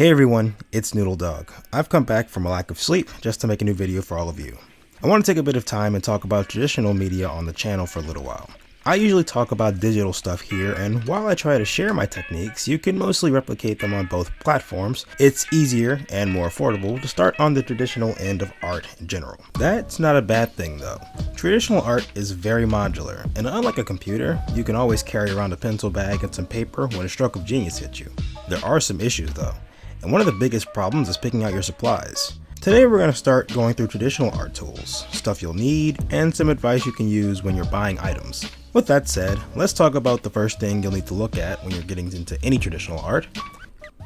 Hey everyone, it's Noodledog. I've come back from a lack of sleep just to make a new video for all of you. I want to take a bit of time and talk about traditional media on the channel for a little while. I usually talk about digital stuff here, and while I try to share my techniques, you can mostly replicate them on both platforms. It's easier and more affordable to start on the traditional end of art in general. That's not a bad thing though. Traditional art is very modular, and unlike a computer, you can always carry around a pencil bag and some paper when a stroke of genius hits you. There are some issues though, and one of the biggest problems is picking out your supplies. Today we're going to start going through traditional art tools, stuff you'll need, and some advice you can use when you're buying items. With that said, let's talk about the first thing you'll need to look at when you're getting into any traditional art: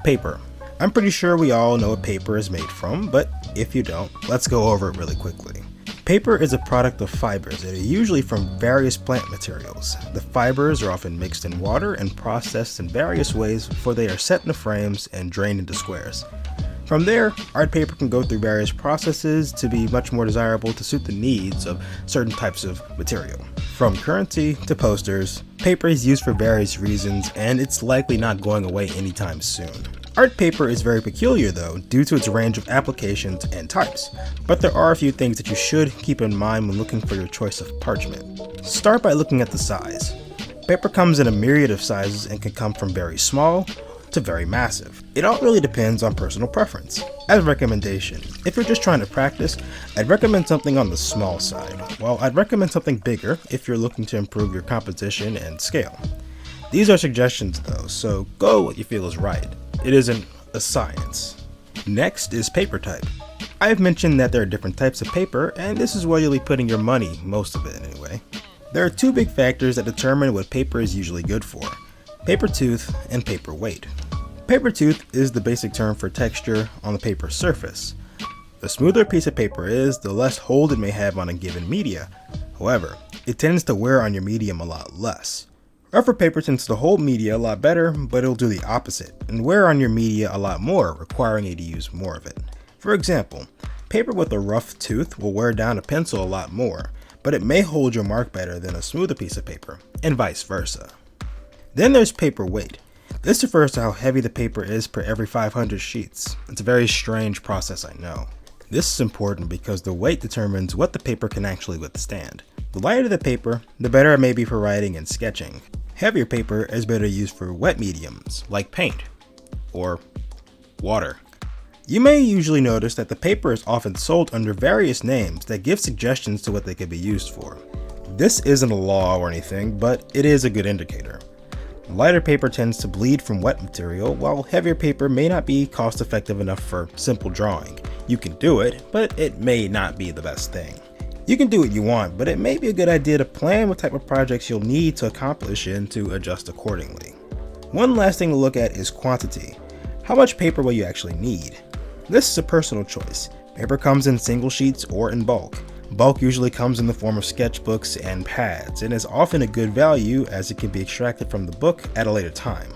paper. I'm pretty sure we all know what paper is made from, but if you don't, let's go over it really quickly. Paper is a product of fibers that are usually from various plant materials. The fibers are often mixed in water and processed in various ways before they are set into frames and drained into squares. From there, art paper can go through various processes to be much more desirable to suit the needs of certain types of material. From currency to posters, paper is used for various reasons, and it's likely not going away anytime soon. Art paper is very peculiar though, due to its range of applications and types, but there are a few things that you should keep in mind when looking for your choice of parchment. Start by looking at the size. Paper comes in a myriad of sizes and can come from very small to very massive. It all really depends on personal preference. As a recommendation, if you're just trying to practice, I'd recommend something on the small side, while I'd recommend something bigger if you're looking to improve your composition and scale. These are suggestions though, so go what you feel is right. It isn't a science. Next is paper type. I've mentioned that there are different types of paper, and this is where you'll be putting your money, most of it anyway. There are two big factors that determine what paper is usually good for: paper tooth and paper weight. Paper tooth is the basic term for texture on the paper surface. The smoother a piece of paper is, the less hold it may have on a given media. However, it tends to wear on your medium a lot less. Rougher paper tends to hold media a lot better, but it'll do the opposite and wear on your media a lot more, requiring you to use more of it. For example, paper with a rough tooth will wear down a pencil a lot more, but it may hold your mark better than a smoother piece of paper, and vice versa. Then there's paper weight. This refers to how heavy the paper is per every 500 sheets. It's a very strange process, I know. This is important because the weight determines what the paper can actually withstand. The lighter the paper, the better it may be for writing and sketching. Heavier paper is better used for wet mediums, like paint or water. You may usually notice that the paper is often sold under various names that give suggestions to what they could be used for. This isn't a law or anything, but it is a good indicator. Lighter paper tends to bleed from wet material, while heavier paper may not be cost effective enough for simple drawing. You can do it, but it may not be the best thing. You can do what you want, but it may be a good idea to plan what type of projects you'll need to accomplish and to adjust accordingly. One last thing to look at is quantity. How much paper will you actually need? This is a personal choice. Paper comes in single sheets or in bulk. Bulk usually comes in the form of sketchbooks and pads, and is often a good value as it can be extracted from the book at a later time.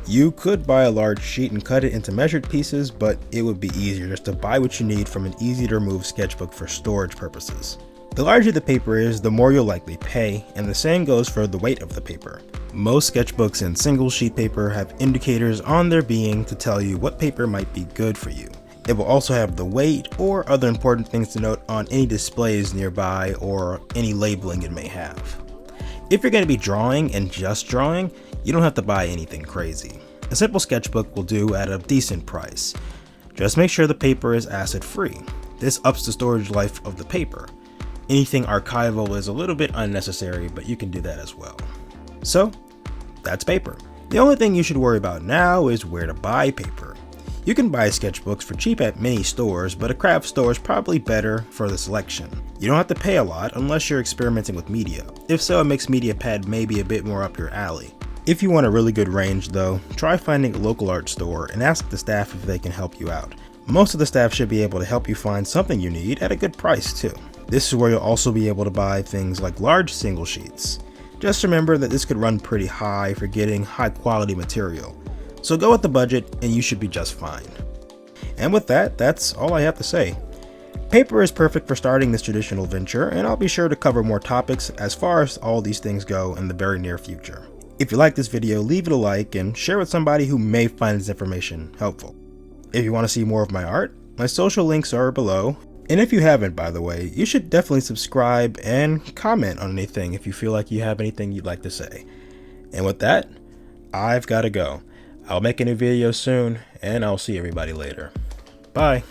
You could buy a large sheet and cut it into measured pieces, but it would be easier just to buy what you need from an easy to remove sketchbook for storage purposes. The larger the paper is, the more you'll likely pay, and the same goes for the weight of the paper. Most sketchbooks and single sheet paper have indicators on their being to tell you what paper might be good for you. It will also have the weight or other important things to note on any displays nearby or any labeling it may have. If you're going to be drawing and just drawing, you don't have to buy anything crazy. A simple sketchbook will do at a decent price. Just make sure the paper is acid free. This ups the storage life of the paper. Anything archival is a little bit unnecessary, but you can do that as well. So, that's paper. The only thing you should worry about now is where to buy paper. You can buy sketchbooks for cheap at many stores, but a craft store is probably better for the selection. You don't have to pay a lot unless you're experimenting with media. If so, a mixed media pad may be a bit more up your alley. If you want a really good range though, try finding a local art store and ask the staff if they can help you out. Most of the staff should be able to help you find something you need at a good price too. This is where you'll also be able to buy things like large single sheets. Just remember that this could run pretty high for getting high quality material. So go with the budget and you should be just fine. And with that, that's all I have to say. Paper is perfect for starting this traditional venture, and I'll be sure to cover more topics as far as all these things go in the very near future. If you like this video, leave it a like and share with somebody who may find this information helpful. If you want to see more of my art, my social links are below. And if you haven't, by the way, you should definitely subscribe and comment on anything if you feel like you have anything you'd like to say. And with that, I've got to go. I'll make a new video soon, and I'll see everybody later. Bye.